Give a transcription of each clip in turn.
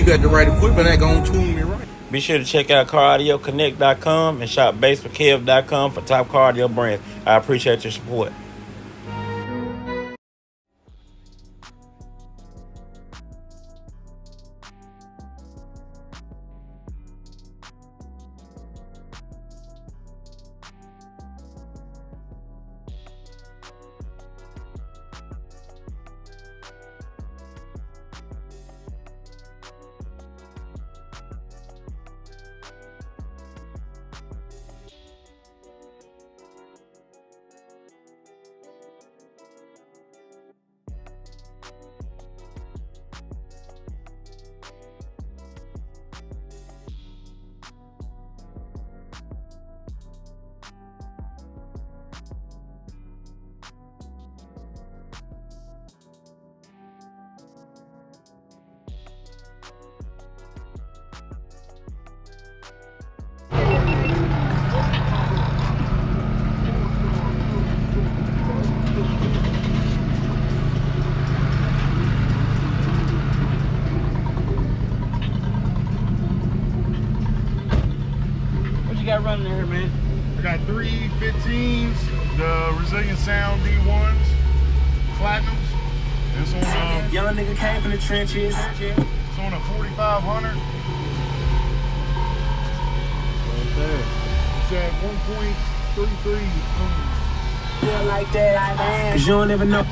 you got the right equipment, that gonna tune me right. Be sure to check out CarAudioConnect.com and shop BASSWITHKEV.com for top car audio brands. I appreciate your support. Got running here, man? I got 3 15s, the Resilient Sound D1s, Platinums. It's on Young nigga came from the trenches. It's on a 4500. Right there. It's at 1.33. Feel like that, cause you don't ever know.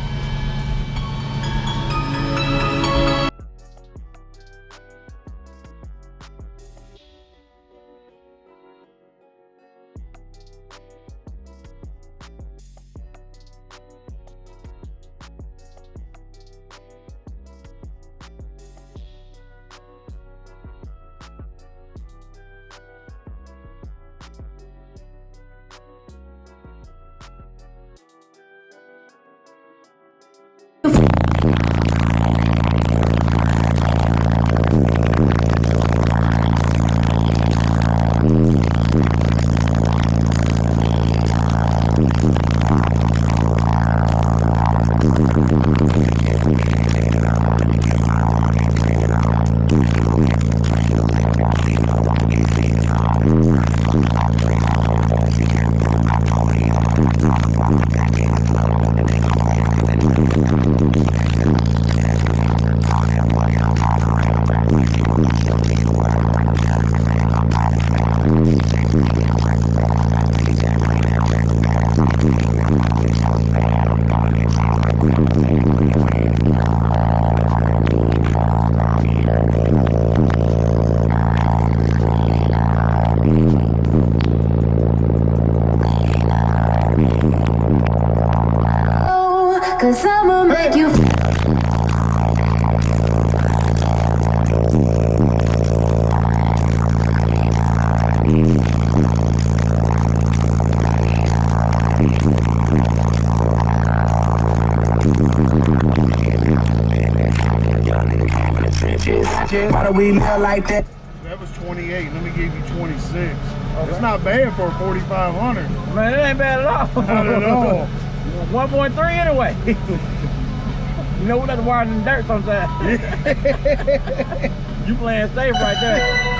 Cause I'ma make you Why do we live like that? That was 28. Let me give you 26. Okay. It's not bad for a 4500. Man, it ain't bad at all. Not at all. 1.3 anyway. You know, we let the wires in the dirt sometimes. You playing safe right there.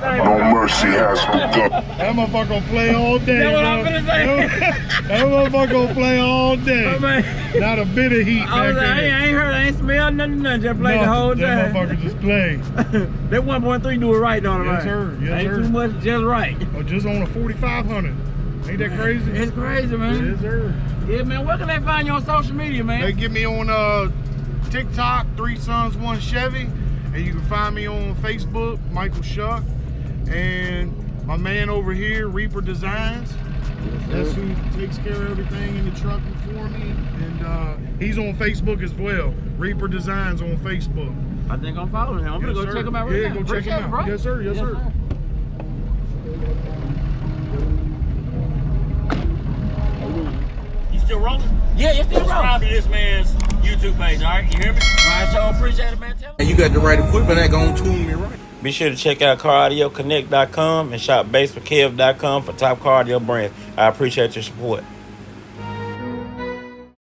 No mercy has begun. That motherfucker gonna play all day. That's what bro. I'm finna say. That motherfucker gonna play all day. Oh, man. Not a bit of heat I back there. ain't heard, I ain't smelled nothing. Just played the whole That time. motherfucker just play. That 1.3 do it right, don't it? Yes, sir. Yes, ain't sir. too much, just right. Oh, just on a 4500. Ain't that crazy? It's crazy, man. Yes, sir. Yeah, man. Where can they find you on social media, man? They get me on TikTok, 3 Sons, 1 Chevy. And you can find me on Facebook, Michael Shuck. And my man over here, Reaper Designs. That's who takes care of everything in the truck for me. And he's on Facebook as well. Reaper Designs on Facebook. I think I'm following him. I'm Yes, gonna go sir. check him out right Yeah, now. go check Appreciate him it, out. bro. Yes, sir. Yes, sir. You still rolling? Yeah, it's still rolling. Subscribe to this man's YouTube page, all right? You hear me? All right, so appreciate it, man. Tell him. And you got the right equipment that gonna tune me right. Be sure to check out caraudioConnect.com and shop BASSWITHKEV.com for top car audio brands. I appreciate your support.